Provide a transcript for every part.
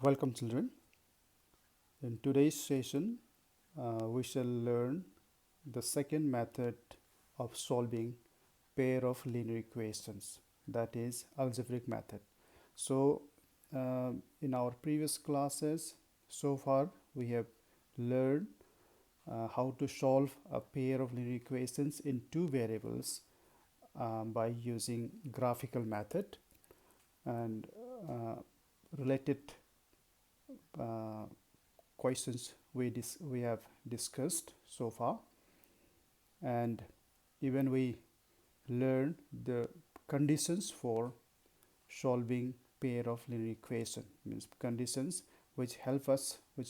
Welcome, children. In today's session, we shall learn the second method of solving pair of linear equations, that is algebraic method. So, in our previous classes, so far we have learned how to solve a pair of linear equations in two variables by using graphical method and uh, related uh, questions we have discussed so far, and even we learned the conditions for solving pair of linear equation, means conditions which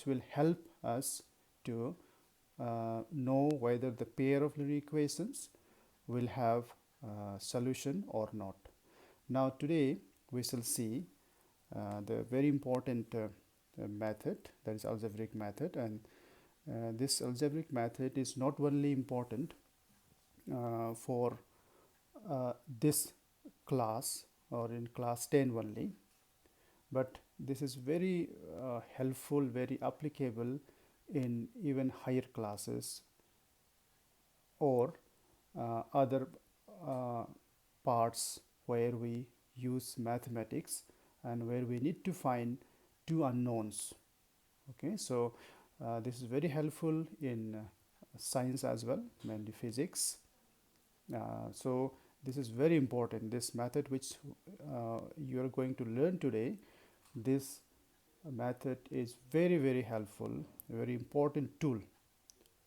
will help us to know whether the pair of linear equations will have solution or not. Now today we shall see the very important method, that is algebraic method, and this algebraic method is not only important for this class or in class 10 only, but this is very helpful, very applicable in even higher classes or other uh, parts where we use mathematics and where we need to find two unknowns. Okay, so this is very helpful in science as well, mainly physics. So this is very important. This method which you are going to learn today, this method is very helpful, a very important tool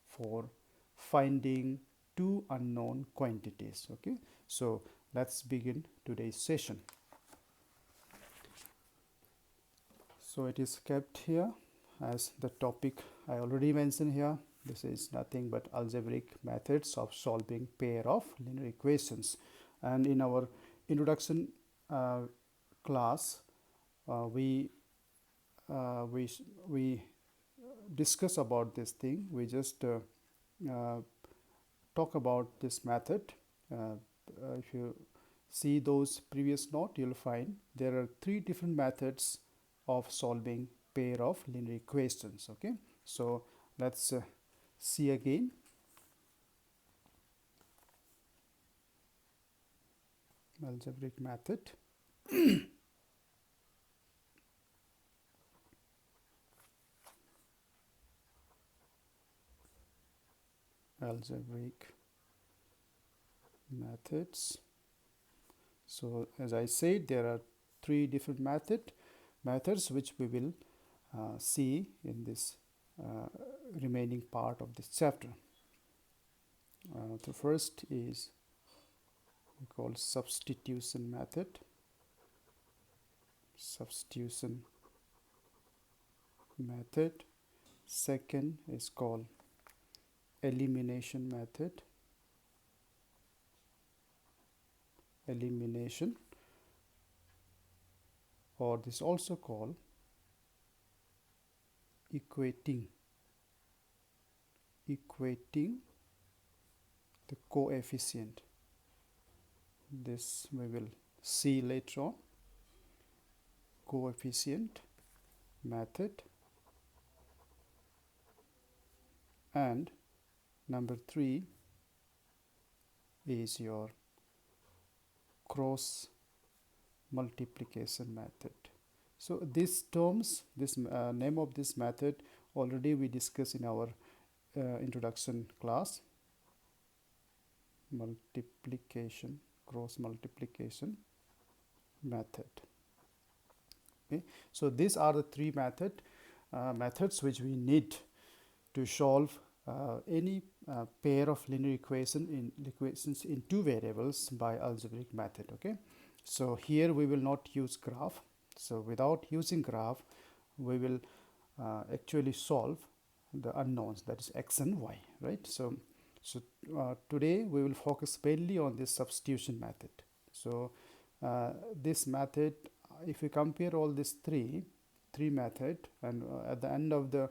for finding two unknown quantities. Okay, so let's begin today's session. So it is kept here as the topic I already mentioned here. This is nothing but algebraic methods of solving pair of linear equations. And in our introduction class, we discuss about this thing. We just uh, talk about this method. If you see those previous note, you'll find there are three different methods of solving pair of linear equations. Okay, so let's see again. Algebraic method. Algebraic methods. So as I said, there are three different methods which we will see in this remaining part of this chapter. The first is we call substitution method. Substitution method. Second is called elimination method. Elimination, or this also called equating the coefficient. This we will see later on. Coefficient method. And number 3 is your cross multiplication method. So these terms, this name of this method already we discussed in our introduction class. Multiplication, cross multiplication method. Okay, so these are the three methods which we need to solve any pair of linear equations in two variables by algebraic method. Okay, so here we will not use graph. So without using graph, we will actually solve the unknowns, that is x and y, right? So today we will focus mainly on this substitution method. So this method, if you compare all these three method, and at the end of the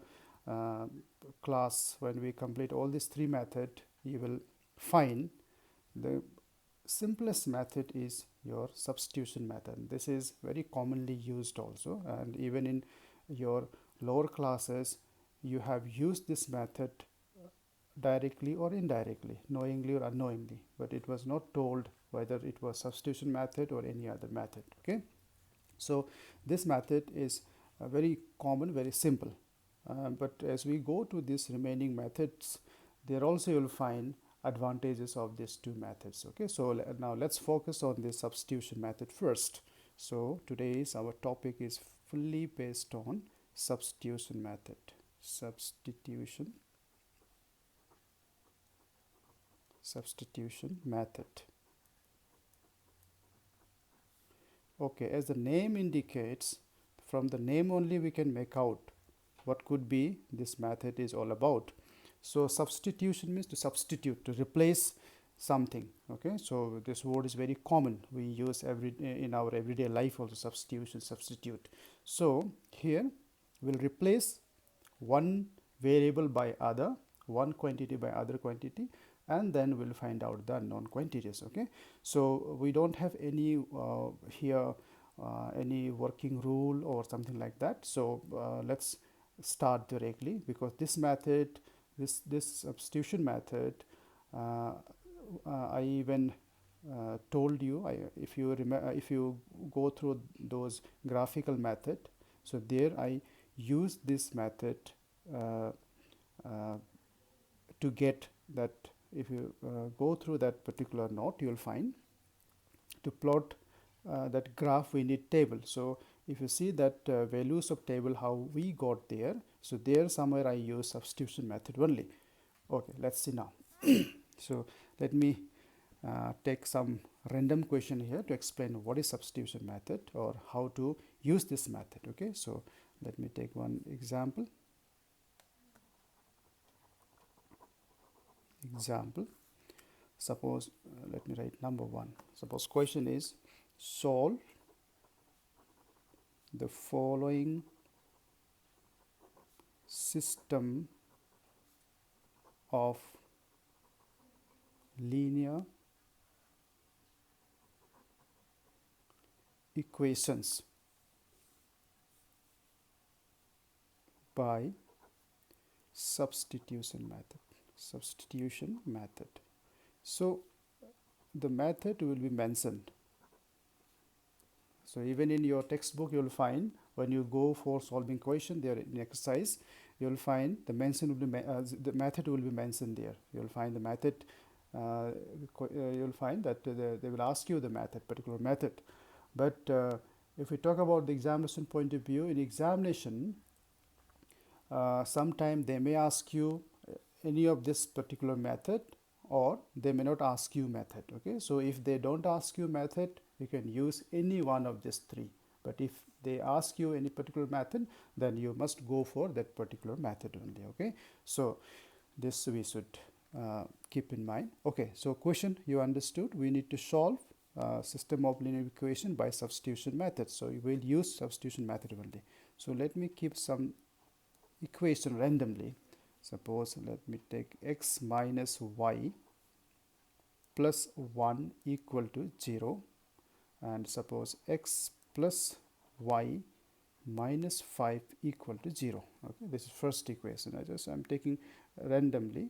class, when we complete all these three method, you will find the simplest method is your substitution method. This is very commonly used also, and even in your lower classes, you have used this method directly or indirectly, knowingly or unknowingly, but it was not told whether it was substitution method or any other method. Okay, so this method is very common, very simple. But as we go to these remaining methods, there also you will find advantages of these two methods. Okay, so now let's focus on the substitution method first. So today's our topic is fully based on substitution method. Substitution method. Okay, as the name indicates, from the name only we can make out what could be this method is all about. So substitution means to substitute, to replace something. Okay, so this word is very common, we use in our everyday life also, substitution, substitute. So here we'll replace one variable by other, one quantity by other quantity, and then we'll find out the unknown quantities. Okay, so we don't have any here any working rule or something like that. So let's start directly, because this method, this substitution method, I even told you, if you remember, if you go through those graphical method, so there I use this method uh, uh, to get that. If you go through that particular note, you will find to plot that graph we need table. So if you see that values of table how we got there, so there somewhere I use substitution method only. Okay, let's see now. So let me take some random question here to explain what is substitution method or how to use this method. Okay, so let me take one example. Suppose let me write number 1. Suppose question is solve the following system of linear equations by substitution method. So the method will be mentioned. So even in your textbook you will find, when you go for solving question there in exercise, you will find the the method will be mentioned there. You will find the method, you will find that they will ask you the particular method. But if we talk about the examination point of view, in examination sometime they may ask you any of this particular method, or they may not ask you method. Okay, so if they don't ask you method, you can use any one of these three. But if they ask you any particular method, then you must go for that particular method only. Okay, so this we should keep in mind. Okay, so question you understood, we need to solve system of linear equation by substitution method. So we will use substitution method only. So let me keep some equation randomly. Suppose let me take x minus y plus 1 equal to 0, and suppose x plus y minus 5 equal to 0. Okay, this is first equation. I'm taking randomly.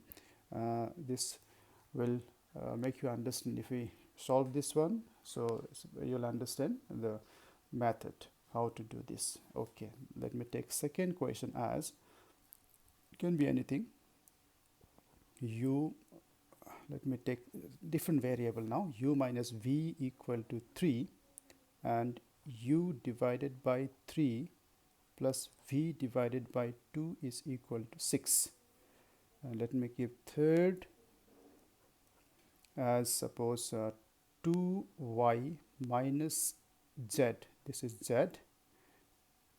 This will make you understand if we solve this one, so you'll understand the method how to do this. Okay, let me take second question as can be anything. Let me take different variable now. U minus v equal to 3 and u divided by 3 plus v divided by 2 is equal to 6. And let me give third as suppose 2y minus z, this is z,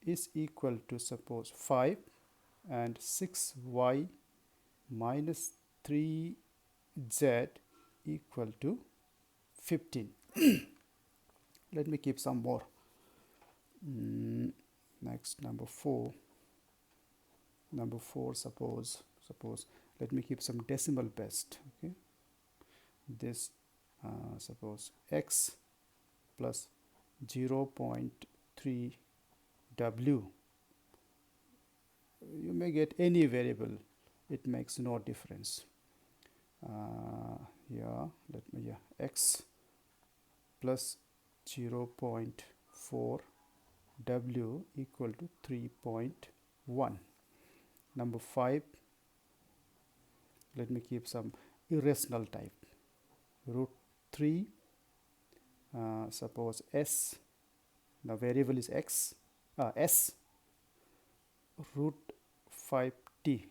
is equal to suppose 5, and 6y minus 3z equal to 15. Let me keep some more. Next, number 4. Suppose let me keep some decimal best. Okay, this suppose x plus 0.3 w you may get any variable, it makes no difference. Yeah, let me, yeah, x plus 0.4 w equal to 3.1. Number 5, let me keep some irrational type. Root 3, suppose s, the variable is x, s root 5t.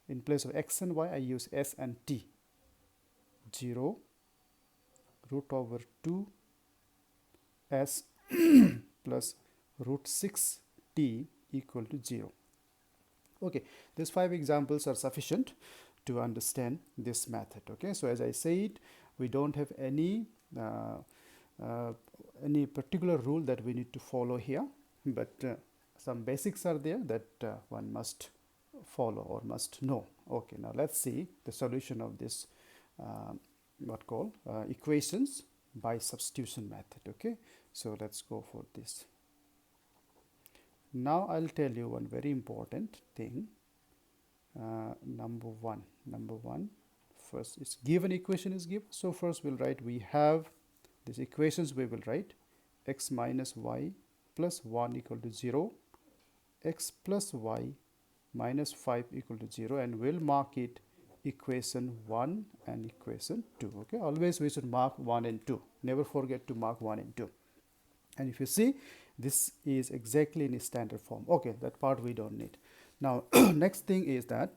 In place of x and y, I use s and t. 0 root over 2 s plus root 6 t equal to 0. Okay, these 5 examples are sufficient to understand this method. Okay, so as I said, we don't have any particular rule that we need to follow here, but some basics are there that one must follow or must know. Okay, now let's see the solution of this what called equations by substitution method. Okay, so let's go for this. Now I'll tell you one very important thing. Number one, first is given equation is given. So first we'll write, we have these equations, we will write x minus y plus 1 equal to 0, x plus y minus 5 equal to 0, and we'll mark it equation 1 and equation 2. Okay, always we should mark 1 and 2. Never forget to mark 1 and 2. And if you see, this is exactly in standard form. Okay, that part we don't need. Now, next thing is that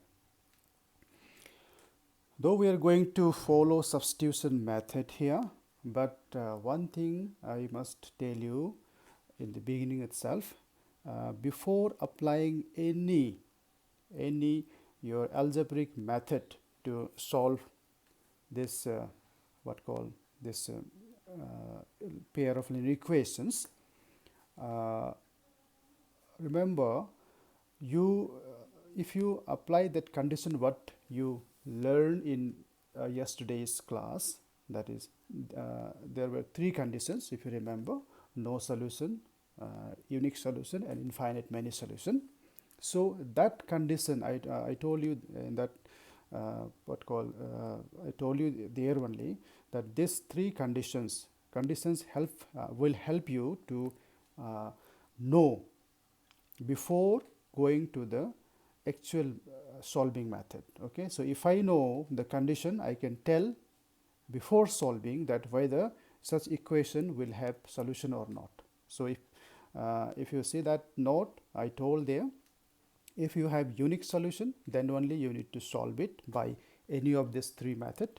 though we are going to follow substitution method here, but one thing I must tell you in the beginning itself, before applying any your algebraic method to solve this what call this pair of linear equations, remember, you if you apply that condition what you learned in yesterday's class, that is there were 3 conditions, if you remember: no solution, unique solution, and infinite many solution. So that condition I told you in that I told you there only that these 3 conditions help will help you to know before going to the actual solving method. Okay, so if I know the condition, I can tell before solving that whether such equation will have solution or not. So if you see that note I told there, if you have unique solution, then only you need to solve it by any of these 3 methods.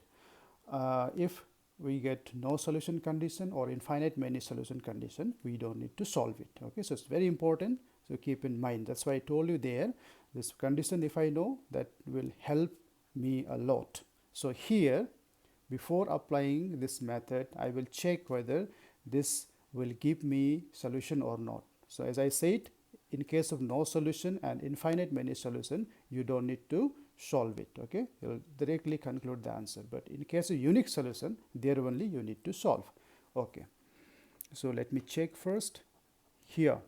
If we get no solution condition or infinite many solution condition, we don't need to solve it. Okay, so it's very important, so keep in mind. That's why I told you there, this condition if I know, that will help me a lot. So here, before applying this method, I will check whether this will give me solution or not. So as I said, in case of no solution and infinite many solution, you don't need to solve it. Okay, you'll directly conclude the answer. But in case of unique solution, there only you need to solve. Okay, so let me check first. Here,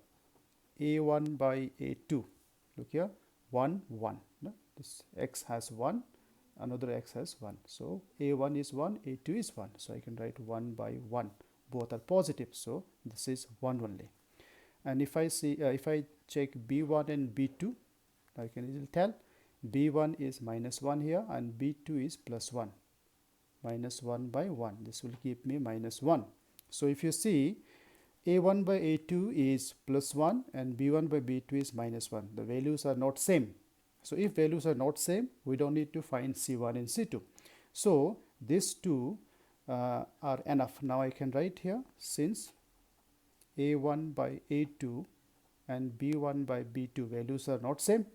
a1 by a2. Look here, 1 1. No? This x has 1, another x has 1. So a1 is 1, a2 is 1. So I can write 1 by 1. Both are positive, so this is 1 only. And if I see, if I check b1 and b2, I can easily tell b1 is minus 1 here and b2 is plus 1. Minus 1 by 1. This will give me minus 1. So if you see, a1 by a2 is plus 1 and b1 by b2 is minus 1. The values are not same. So if values are not same, we don't need to find c1 and c2. So these 2 are enough. Now I can write here, since a1 by a2 and b1 by b2 values are not same,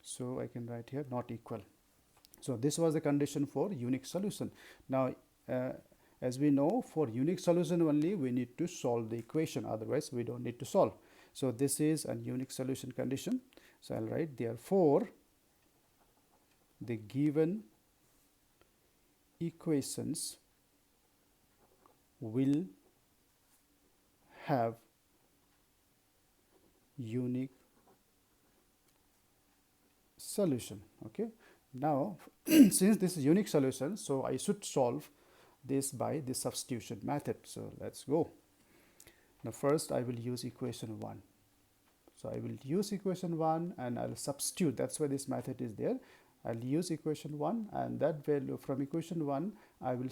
so I can write here not equal. So this was the condition for unique solution. Now as we know, for unique solution only we need to solve the equation, otherwise we don't need to solve. So this is a unique solution condition. So I'll write, therefore the given equations will have unique solution. Okay, now since this is unique solution, so I should solve this by the substitution method. So let's go. Now first I will use equation 1. So I will use equation 1 and I'll substitute. That's why this method is there. I'll use equation 1, and that value from equation 1 I will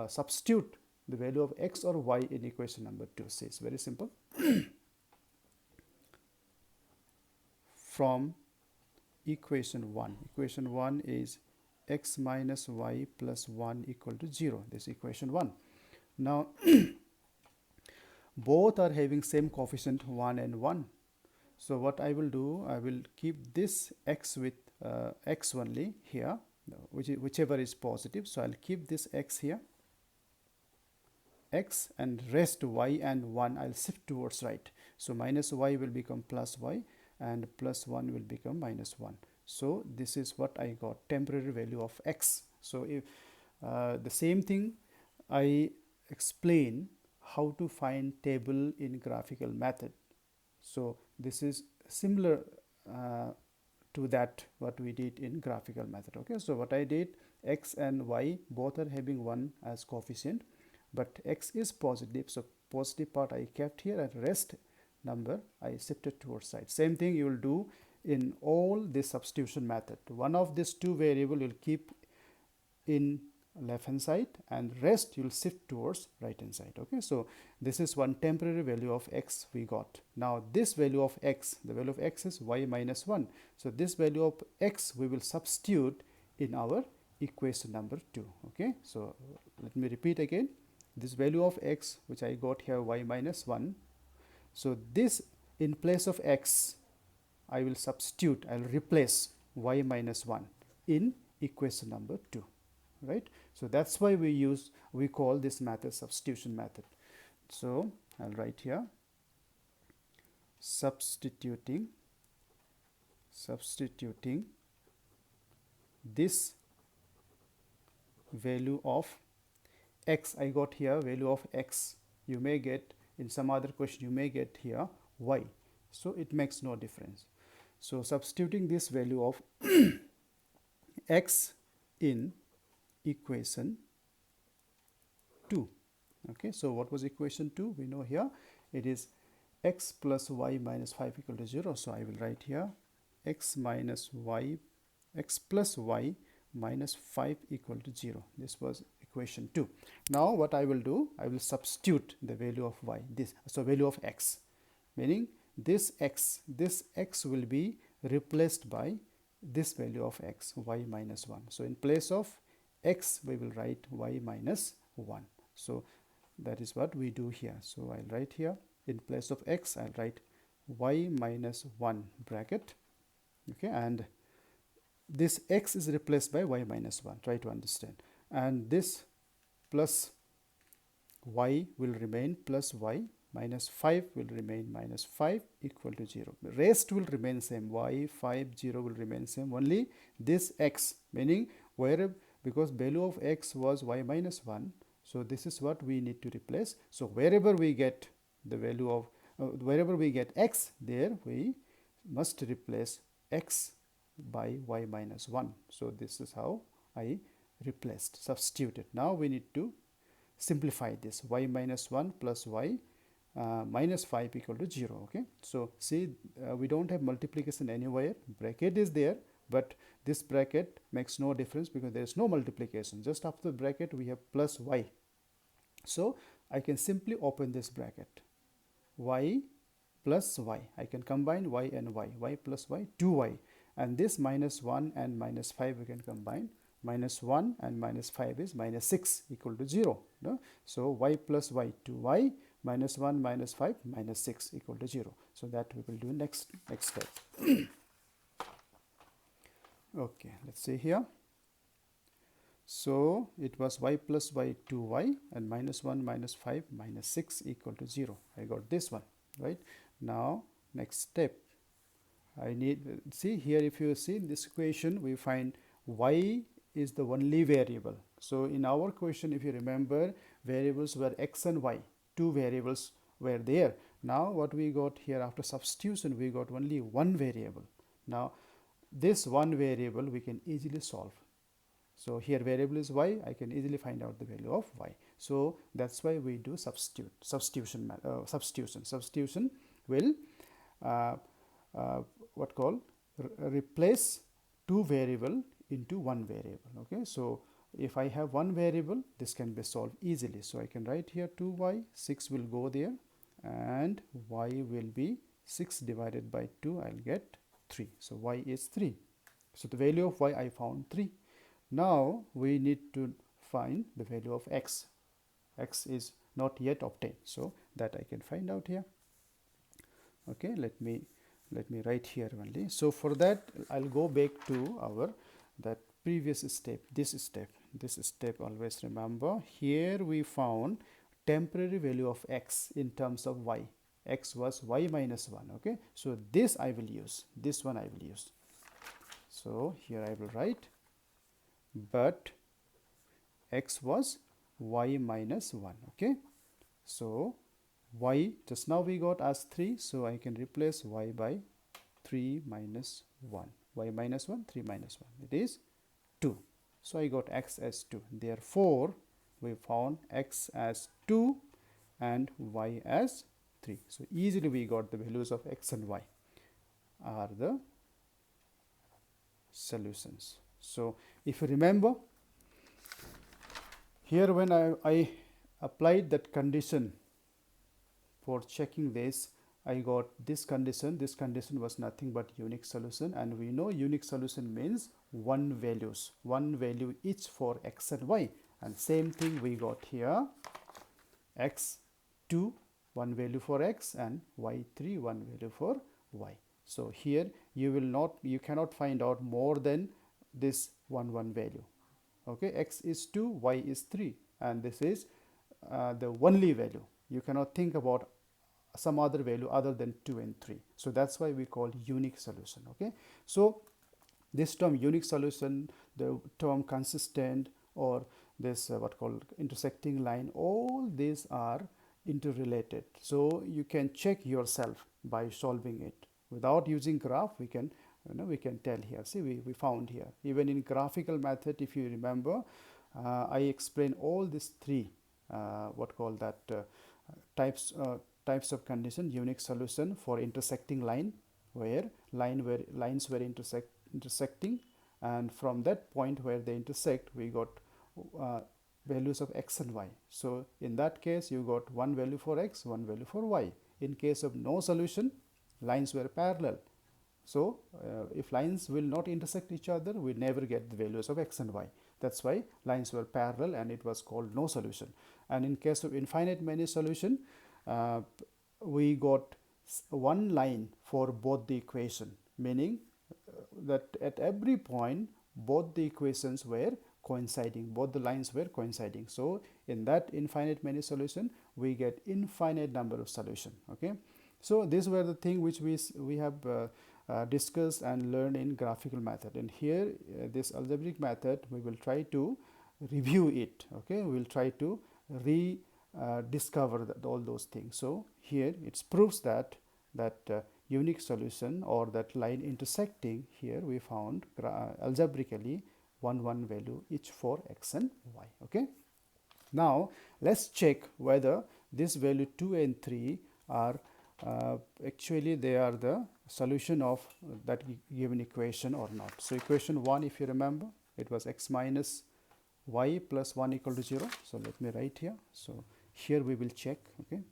substitute the value of x or y in equation number 2. See, it's very simple. From equation 1 is x minus y plus 1 equal to 0. This is equation 1. Now both are having same coefficient 1 and 1. So what I will do, I will keep this x with x only here, whichever is positive. So I'll keep this x here, x, and rest y and 1 I'll shift towards right. So minus y will become plus y and plus 1 will become minus 1. So this is what I got, temporary value of x. So if the same thing I explain how to find table in graphical method. So this is similar to that what we did in graphical method. Okay, so what I did, x and y both are having 1 as coefficient, but x is positive, so positive part I kept here and rest number I shifted towards side. Same thing you will do in all this substitution method. One of these two variable you'll keep in left hand side and rest you'll shift towards right hand side. Okay, so this is one temporary value of x we got. Now this value of x, the value of x is y minus 1. So this value of x we will substitute in our equation number 2. Okay, so let me repeat again. This value of x which I got here, y minus 1. So this, in place of x I will substitute, I will replace y minus 1 in equation number 2. Right, so that's why we call this method substitution method. So I'll write here, substituting this value of x. I got here value of x. You may get in some other question, you may get here y. So it makes no difference. So substituting this value of x in equation 2. Okay, so what was equation 2? We know here it is x plus y minus 5 equal to 0. So I will write here x plus y minus 5 equal to 0. This was equation 2. Now what I will do, I will substitute the value of y, value of x, meaning this x will be replaced by this value of x, y minus 1. So in place of x we will write y minus 1. So that is what we do here. So I'll write here, in place of x I'll write y minus 1 bracket. Okay, and this x is replaced by y minus 1. Try to understand. And this plus y will remain plus y, minus 5 will remain minus 5 equal to 0. The rest will remain same, y 5 0 will remain same. Only this x, meaning wherever, because value of x was y minus 1, so this is what we need to replace. So wherever we get the value of wherever we get x, there we must replace x by y minus 1. So this is how I replaced, substituted. Now we need to simplify this, y minus 1 plus y minus 5 equal to 0. Okay, so see, we don't have multiplication anywhere, bracket is there, but this bracket makes no difference because there is no multiplication. Just after the bracket we have plus y. So I can simply open this bracket, y plus y. I can combine y and y plus y, 2y, and this minus 1 and minus 5 we can combine. Minus 1 and minus 5 is minus 6 equal to 0. No? So y plus y, 2y, minus 1 minus 5 minus 6 equal to 0. So that we will do next step. Okay, let's see here. So it was y plus y, 2y, and minus 1 minus 5 minus 6 equal to 0. I got this one, right? Now next step, I need, see here, if you see this equation, we find y is the only variable. So in our question, if you remember, variables were x and y, two variables were there. Now what we got here, after substitution we got only one variable. Now this one variable we can easily solve. So here variable is y, I can easily find out the value of y. So that's why we do substitution will uh, what call replace two variable into one variable. Okay, so if I have one variable, this can be solved easily. So I can write here 2y, 6 will go there, and y will be 6 divided by 2, I'll get 3. So y is 3. So the value of y I found 3. Now we need to find the value of x. X is not yet obtained, so that I can find out here. Okay, let me write here only. So for that, I'll go back to our that previous step, this step. Always remember, here we found temporary value of x in terms of y. X was y minus 1. Okay, so this I will use, this one I will use. So here I will write, but x was y minus 1. Okay, so y just now we got as 3, so I can replace y by 3 minus 1. Y minus 1, 3 minus 1, it is 2. So I got x as 2. Therefore we found x as 2 and y as 3. So easily we got the values of x and y are the solutions. So if you remember, here when I applied that condition for checking this, I got this condition. This condition was nothing but unique solution, and we know unique solution means one value each for x and y, and same thing we got here, x2 one value for x and y3 one value for y. So here you cannot find out more than this one value. Okay, x is 2, y is 3, and this is the only value. You cannot think about some other value other than 2 and 3. So that's why we call unique solution. Okay, so this term unique solution, the term consistent, or this what called intersecting line, all these are interrelated. So you can check yourself by solving it. Without using graph, we can tell here. See, we found here, even in graphical method, if you remember, I explained all these three types of condition. Unique solution for intersecting line, where lines were intersecting, and from that point where they intersect, we got values of x and y. So in that case, you got one value for x, one value for y. In case of no solution, lines were parallel. So if lines will not intersect each other, we never get the values of x and y. That's why lines were parallel, and it was called no solution. And in case of infinite many solution, we got one line for both the equation, meaning that at every point both the equations were coinciding, both the lines were coinciding. So in that infinite many solution, we get infinite number of solution. Okay, so these were the thing which we have discussed and learned in graphical method, and here this algebraic method we will try to review it. Okay, we will try to discover all those things. So here it proves that unique solution, or that line intersecting, here we found algebraically one value each for x and y. Okay, now let's check whether this value 2 and 3 are actually they are the solution of that given equation or not. So equation 1, if you remember, it was x minus y plus 1 equal to 0. So let me write here. So here we will check. Okay,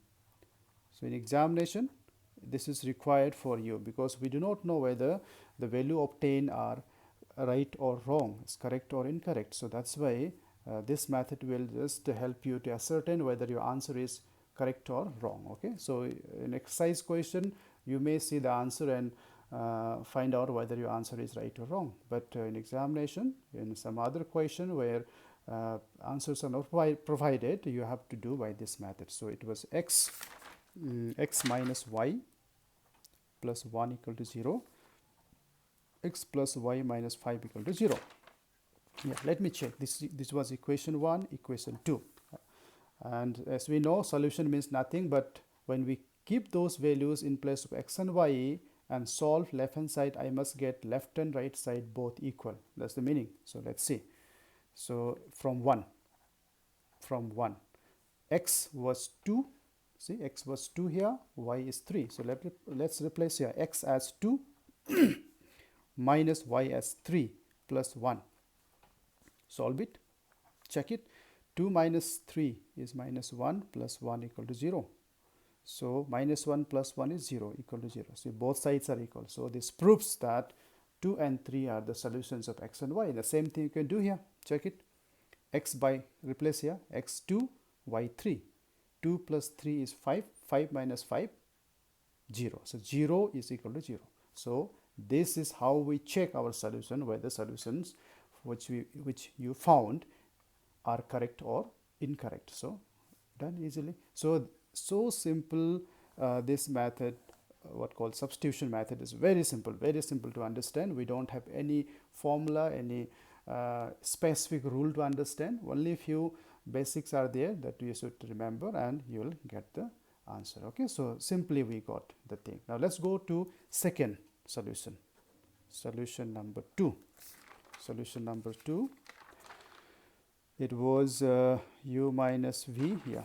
so in examination this is required for you, because we do not know whether the value obtained are right or wrong, is correct or incorrect. So that's why this method will just help you to ascertain whether your answer is correct or wrong. Okay, so in exercise question you may see the answer and find out whether your answer is right or wrong, but in examination, in some other question where answers are not provided, you have to do by this method. So it was x minus y plus 1 equal to 0, x plus y minus 5 equal to 0. Yeah, let me check. This was equation 1, equation 2. And as we know, solution means nothing but when we keep those values in place of x and y, and solve left hand side, I must get left and right side both equal. That's the meaning. So let's see. So from 1, x was 2. See, x was 2 here, y is 3. So let's replace here x as 2 minus y as 3 plus 1. Solve it, check it. 2 minus 3 is minus 1 plus 1 equal to 0. So minus 1 plus 1 is 0 equal to 0. So both sides are equal. So this proves that 2 and 3 are the solutions of x and y. The same thing you can do here. Check it. X by, replace here, x2, y3. 2 plus 3 is 5. 5 minus 5, 0. So 0 is equal to 0. So this is how we check our solution, whether solutions which you found are correct or incorrect. So done easily. So simple. This method, what called substitution method, is very simple to understand. We don't have any formula, any specific rule to understand. Only few basics are there that you should remember, and you will get the answer. Okay, so simply we got the thing. Now let's go to second solution. Solution number 2. Solution number 2. It was u minus v here.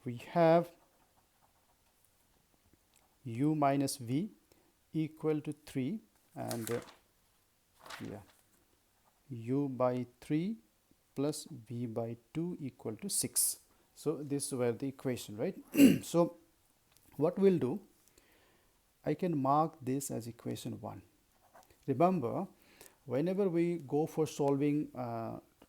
We have u minus v equal to 3, and u by 3 plus v by 2 equal to 6. So this were the equation, right? So what we'll do, I can mark this as equation 1. Remember, whenever we go for solving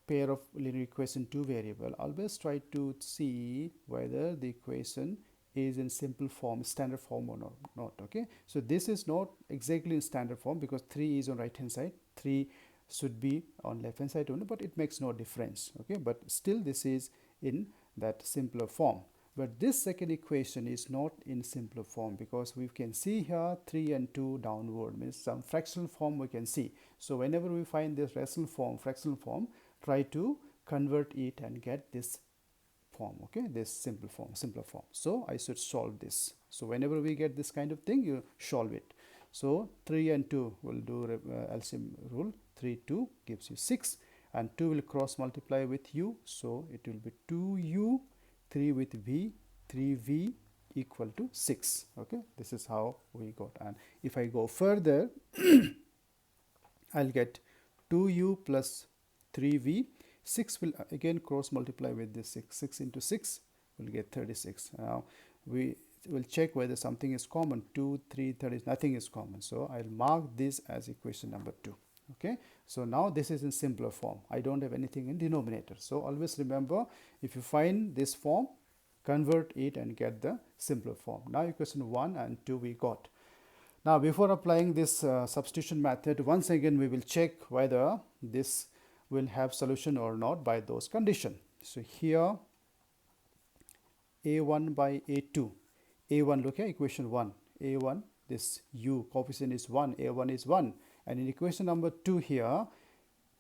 pair of linear equation 2 variable, always try to see whether the equation is in simple form, standard form or not. Okay, so this is not exactly in standard form because 3 is on right hand side, 3 should be on left hand side only, but it makes no difference. Okay, but still this is in that simpler form. But this second equation is not in simpler form, because we can see here 3 and 2 downward, means some fractional form we can see. So whenever we find this fractional form, try to convert it and get this form. Okay, this simpler form. So I should solve this. So whenever we get this kind of thing, you solve it. So 3 and 2 will do LCM rule. 3 2 gives you 6, and 2 will cross multiply with u, so it will be 2u, 3 with v, 3v equal to 6. Okay, this is how we got. And if I go further, I'll get 2u plus 3v. 6 will again cross multiply with this 6. 6 into 6 will get 36. Now we will check whether something is common. 2, 3, 30, nothing is common. So I'll mark this as equation number 2. Okay, so now this is in simpler form. I don't have anything in denominator. So always remember, if you find this form, convert it and get the simpler form. Now equation 1 and 2 we got. Now before applying this substitution method, once again we will check whether this will have solution or not by those conditions. So here a1 by a2. a1, look at equation 1. a1, this u coefficient is 1, a1 is 1. And in equation number 2 here,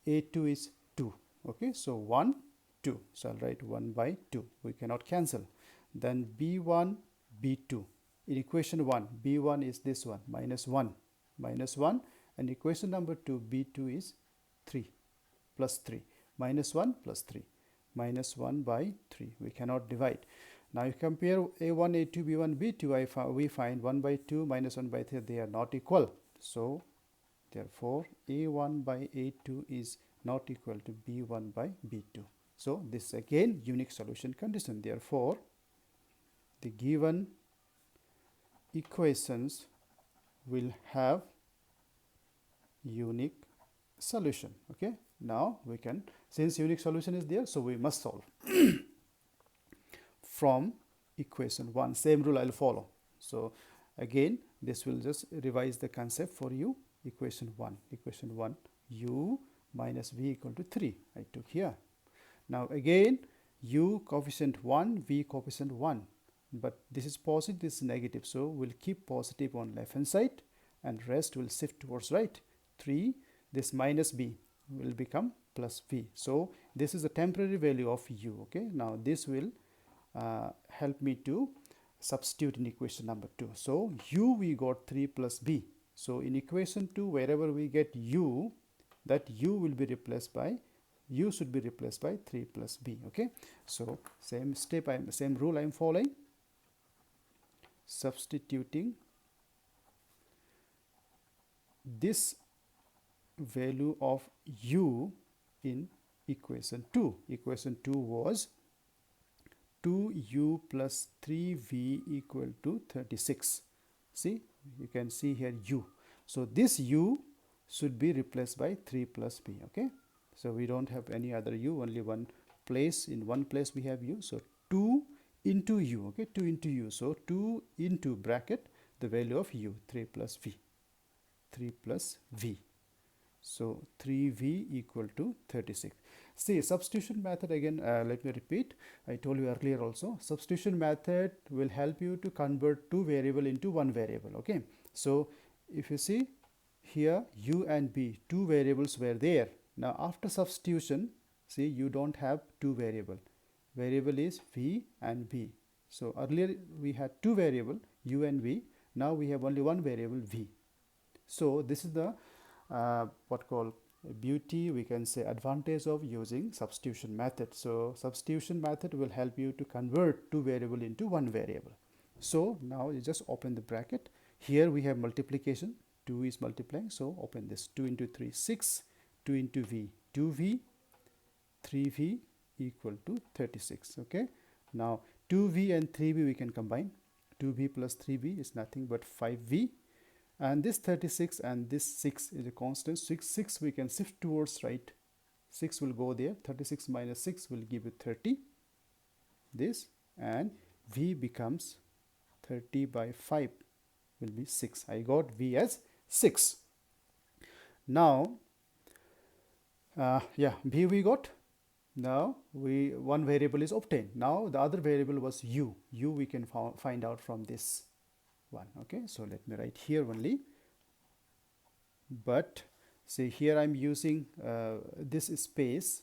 a2 is 2. Okay, so 1, 2. So I'll write 1 by 2. We cannot cancel. Then b1, b2. In equation 1, b1 is this one, minus 1. And equation number 2, b2 is 3, plus 3. Minus 1 plus 3. Minus 1 by 3. We cannot divide. Now you compare a1, a2, b1, b2, we find 1 by 2 minus 1 by 3, they are not equal. So therefore a1 by a2 is not equal to b1 by b2. So this is again unique solution condition. Therefore the given equations will have unique solution. Okay, now we can, since unique solution is there, so we must solve from equation 1. Same rule I'll follow. So again this will just revise the concept for you. Equation 1, u minus v equal to 3 I took here. Now again u coefficient 1, v coefficient 1, but this is positive, this is negative, so we'll keep positive on left hand side and rest will shift towards right. 3, this minus b will become plus v. So this is the temporary value of u. Okay, now this will help me to substitute in equation number 2. So u we got 3 plus b. So in equation 2, wherever we get u, that u will be replaced by, u should be replaced by 3 plus b. Okay, so same step, same rule I am following, substituting this value of u in equation 2. Equation 2 was 2u plus 3v equal to 36. See, you can see here u. So this u should be replaced by 3 plus b. Okay, so we don't have any other u, only one place. In one place we have u, so 2 into u. Okay, 2 into u. So 2 into bracket the value of u, 3 plus v. 3 plus v. So 3v equal to 36. See, substitution method again, let me repeat. I told you earlier also, substitution method will help you to convert two variable into one variable. Okay, so if you see here, u and b, two variables were there. Now after substitution, see, you don't have two variable. Variable is v and b. So earlier we had two variable, u and v. Now we have only one variable, v. So this is the what called beauty, we can say advantage of using substitution method. So substitution method will help you to convert two variable into one variable. So now you just open the bracket. Here we have multiplication, 2 is multiplying, so open this, 2 into 3, 6, 2 into v, 2v, 3v equal to 36. Okay, now 2v and 3v we can combine. 2v plus 3v is nothing but 5v, and this 36 and this 6 is a constant. 6 we can shift towards right, 6 will go there, 36 minus 6 will give you 30, this, and v becomes 30 by 5 will be 6. I got v as 6. Now yeah, b we got. Now one variable is obtained. Now the other variable was u. U we can find out from this one. Okay, so let me write here only, but see here I'm using this space,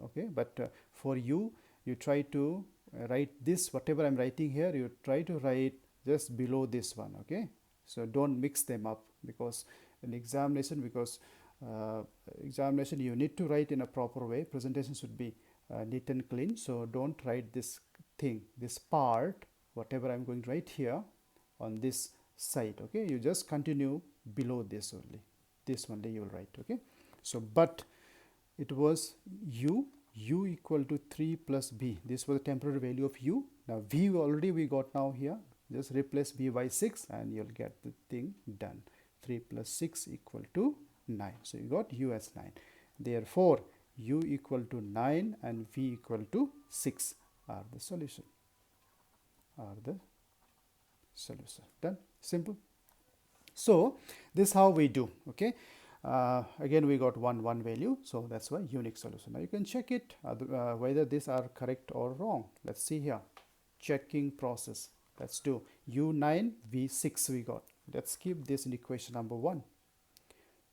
okay, but for you try to write this, whatever I'm writing here, you try to write just below this one. Okay, so don't mix them up, because in examination, examination you need to write in a proper way. Presentation should be neat and clean, so don't write this thing, this part, whatever I'm going to write here on this side. Okay, you just continue below this only, you will write. Okay, so but it was u equal to 3 plus b. This was the temporary value of u. Now v already we got now here, just replace b by 6 and you'll get the thing done. 3 plus 6 equal to 9. So you got u as 9. Therefore u equal to 9 and v equal to 6 are the solution. Done. Simple. So this is how we do. Okay, again we got one value, so that's why unique solution. Now you can check it whether these are correct or wrong. Let's see here, checking process. Let's do u9 v6 we got. Let's keep this in equation number 1.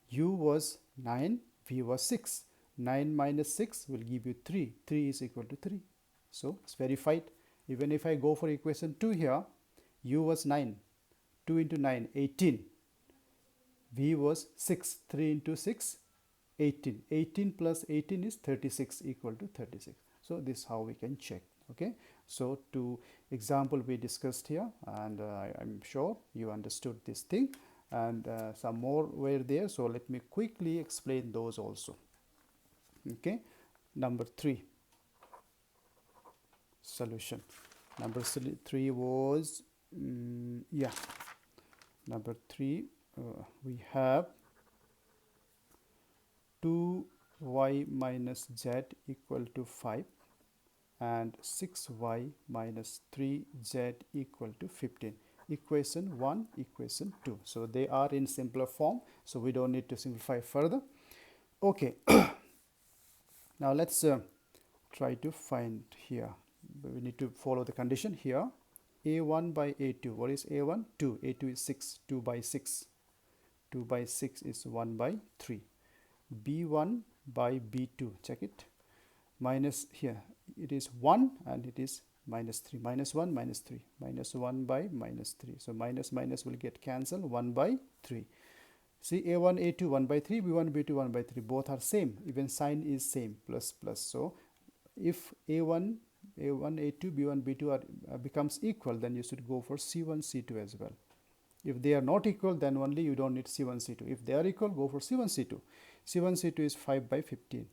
U was 9, v was 6. 9 minus 6 will give you 3. 3 is equal to 3. So it's verified. Even if I go for equation 2 here, u was 9. 2 into 9, 18. V was 6. 3 into 6, 18. 18 plus 18 is 36 equal to 36. So this is how we can check. Okay, so to example we discussed here, and I'm sure you understood this thing, and some more were there, so let me quickly explain those also. Okay, number 3, solution. Number 3 was yeah, number 3 we have 2y minus z equal to 5 and 6y minus 3z equal to 15. Equation 1, equation 2. So they are in simpler form, so we don't need to simplify further. Okay, now let's try to find here. We need to follow the condition here. A1 by A2. What is A1? 2. A2 is 6. 2 by 6. 2 by 6 is 1 by 3. B1 by B2. Check it. Minus here. It is 1 and it is minus 3, minus 1, minus 3, minus 1 by minus 3. So minus minus will get cancelled, 1 by 3. See, a1, a2, 1 by 3, b1, b2, 1 by 3. Both are same. Even sign is same, plus, plus. So if a1, a2, b1, b2 are becomes equal, then you should go for c1, c2 as well. If they are not equal, then only you don't need c1, c2. If they are equal, go for c1, c2. c1, c2 is 5 by 15.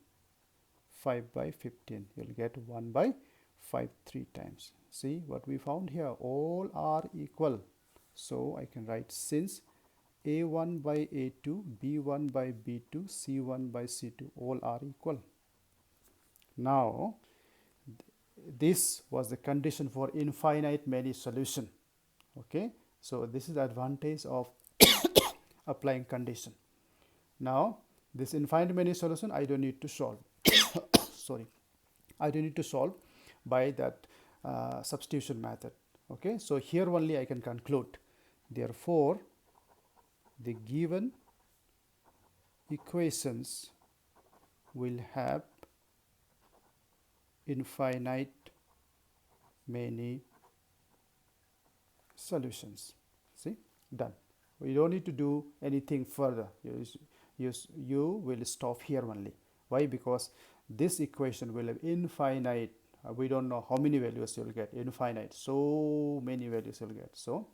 5 by 15. You'll get 1 by 5 3 times. See what we found here? All are equal. So I can write since a1 by a2, b1 by b2, c1 by c2, all are equal. Now, this was the condition for infinite many solution. Okay, so this is the advantage of applying condition. Now, this infinite many solution I don't need to solve. Sorry, I don't need to solve by that substitution method. Okay, so here only I can conclude. Therefore, the given equations will have infinite many solutions. See, done. We don't need to do anything further. You will stop here only. Why? Because this equation will have infinite. We don't know how many values you will get. Infinite. So many values you will get. So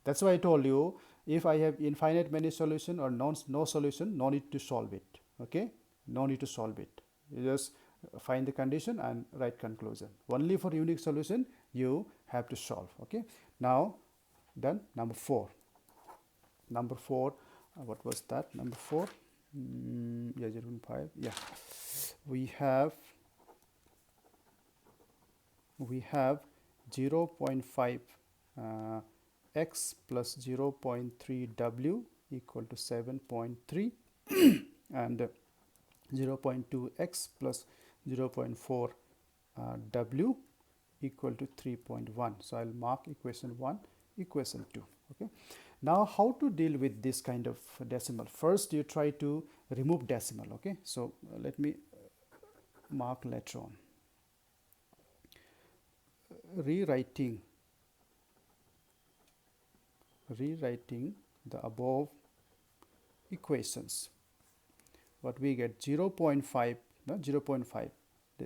that's why I told you, if I have infinite many solution or no solution, no need to solve it. Okay, no need to solve it. You just find the condition and write conclusion. Only for unique solution you have to solve. Okay, now done. Number 4. Number 4, what was that? Number 4, yeah, 0.5. Yeah, we have 0.5 x plus 0.3 w equal to 7.3 and 0.2 x plus 0.4 w equal to 3.1. So I'll mark equation 1, equation 2. Okay. Now how to deal with this kind of decimal? First you try to remove decimal. Okay. So let me mark later on. Rewriting the above equations, what we get 0.5, no, 0.5.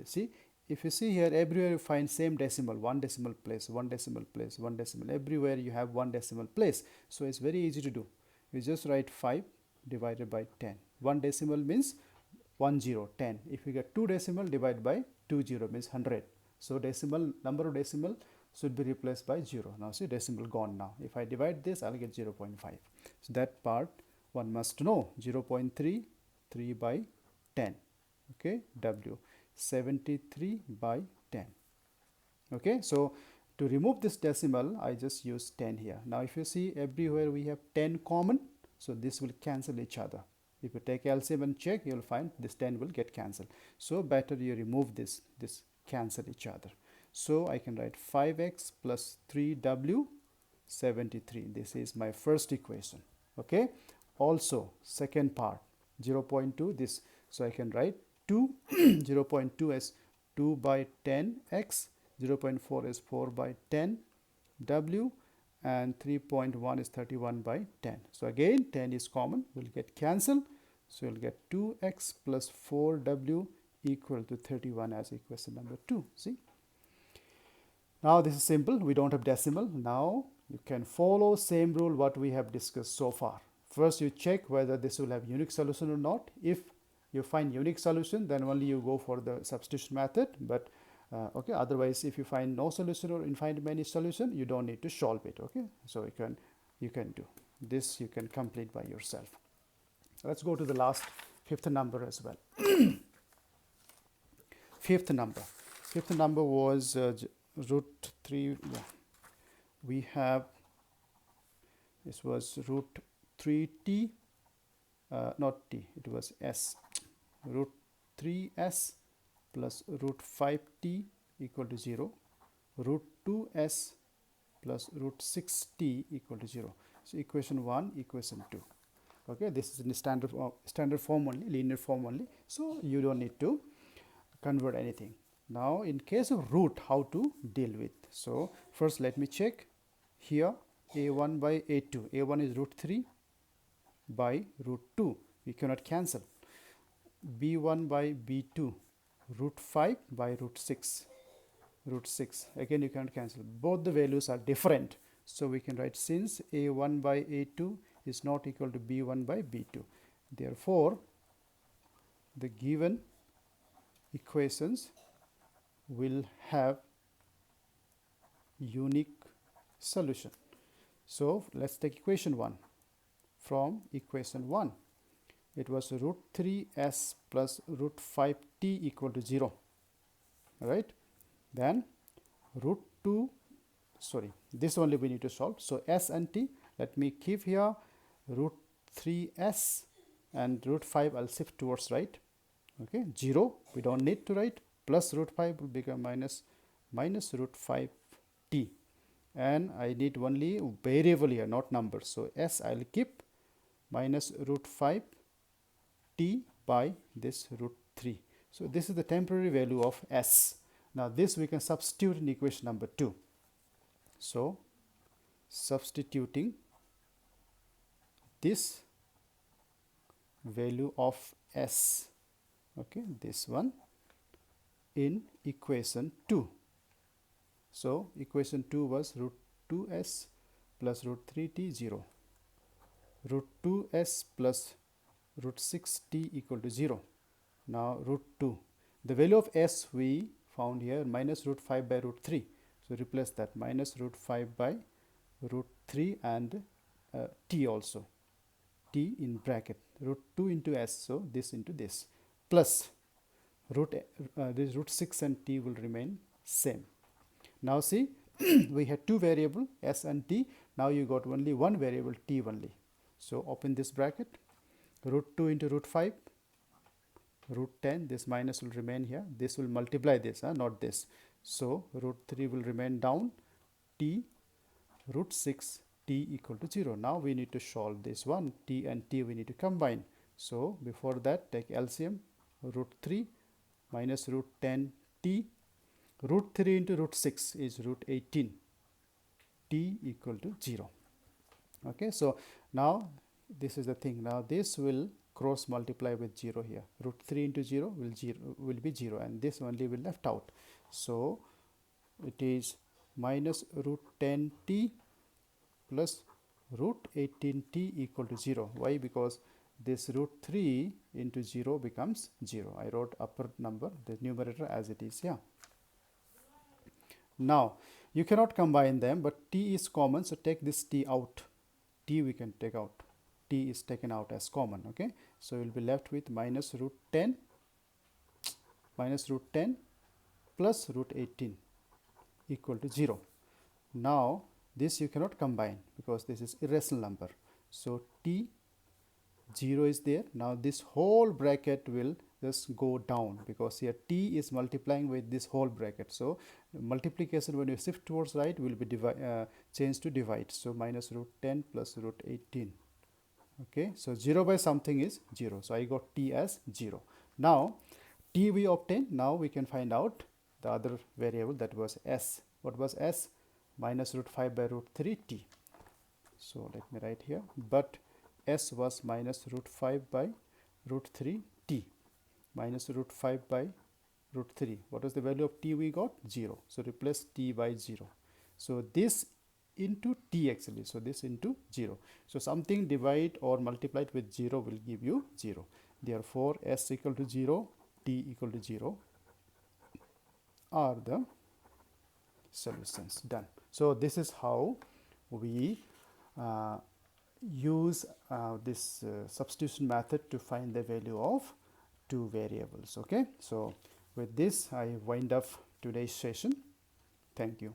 See, if you see here, everywhere you find same decimal, one decimal place, one decimal place, one decimal. Everywhere you have one decimal place. So it's very easy to do. You just write 5 divided by 10. One decimal means 10, 10. If you get two decimal, divide by 20 means 100. So decimal, number of decimal should be replaced by 0. Now see, decimal gone now. If I divide this, I'll get 0.5. So that part one must know. 0.3, 3 by 10. Okay, w. 73 by 10. Okay, so to remove this decimal, I just use 10 here. Now if you see, everywhere we have 10 common, so this will cancel each other. If you take LCM and check, you'll find this 10 will get cancelled. So better you remove this cancel each other. So I can write 5x plus 3w 73. This is my first equation. Okay, also second part 0.2 this, so I can write 2 0.2 as 2 by 10 x, 0.4 is 4 by 10 w, and 3.1 is 31 by 10. So again 10 is common, will get cancelled. So you'll get 2x plus 4w equal to 31 as equation number 2. See, now this is simple. We don't have decimal. Now you can follow same rule what we have discussed so far. First you check whether this will have unique solution or not. If you find unique solution, then only you go for the substitution method. But okay, otherwise if you find no solution or infinite many solution, you don't need to solve it. Okay, so you can do this, you can complete by yourself. Let's go to the last fifth number as well. Fifth number was root 3. Yeah, we have, this was root 3t, not t, it was s, root 3s plus root 5t equal to 0, root 2s plus root 6t equal to 0. So equation 1, equation 2. Okay, this is in the standard form only, linear form only. So you don't need to convert anything. Now in case of root, how to deal with? So first let me check here, a1 by a2. a1 is root 3 by root 2. We cannot cancel. b1 by b2, root 5 by root 6. Root 6. Again you cannot cancel. Both the values are different. So we can write, since a1 by a2 is not equal to b1 by b2. Therefore, the given equations will have unique solution. So let's take equation 1. From equation 1, it was root 3s plus root 5t equal to 0. Right? Then root 2, sorry, this only we need to solve. So s and t, let me keep here root 3s and root 5 I'll shift towards right. Okay, 0 we don't need to write, plus root 5 will become minus root 5t, and I need only variable here, not numbers. So s I'll keep minus root 5 t by this root 3. So this is the temporary value of s. Now this we can substitute in equation number 2. So substituting this value of s, okay, this one in equation 2. So equation 2 was root 2s plus root 3t 0, root 2s plus root 6t equal to 0. Now root 2, the value of s we found here, minus root 5 by root 3. So replace that, minus root 5 by root 3 and t also, t in bracket, root 2 into s, so this into this, plus this root 6 and t will remain same. Now see, we had two variable s and t. Now you got only one variable t only. So open this bracket, root 2 into root 5, root 10, this minus will remain here, this will multiply this, not this. So root 3 will remain down, t, root 6, t equal to 0. Now we need to solve this one, t and t we need to combine. So before that, take LCM, root 3 minus root 10 t, root 3 into root 6 is root 18, t equal to 0. Okay, so now this is the thing. Now this will cross multiply with 0 here. Root 3 into 0 will be 0, and this only will left out. So it is minus root 10t plus root 18t equal to 0. Why? Because this root 3 into 0 becomes 0. I wrote upper number, the numerator as it is. Yeah. Now you cannot combine them, but t is common, so take this t out. T we can take out. T is taken out as common. Okay, so you'll be left with minus root 10 plus root 18 equal to 0. Now this you cannot combine because this is irrational number. So t 0 is there. Now this whole bracket will just go down because here t is multiplying with this whole bracket. So multiplication, when you shift towards right, will be changed to divide. So minus root 10 plus root 18. Okay, so 0 by something is 0. So I got t as 0. Now t we obtained. Now we can find out the other variable, that was s. What was s? Minus root 5 by root 3 t. So let me write here, but s was minus root 5 by root 3 t, minus root 5 by root 3. What was the value of t we got? 0. So replace t by 0. So this into t actually, so this into 0. So something divide or multiplied with 0 will give you 0. Therefore s equal to 0, t equal to 0 are the solutions. Done. So this is how we use this substitution method to find the value of two variables. Okay, so with this I wind up today's session. Thank you.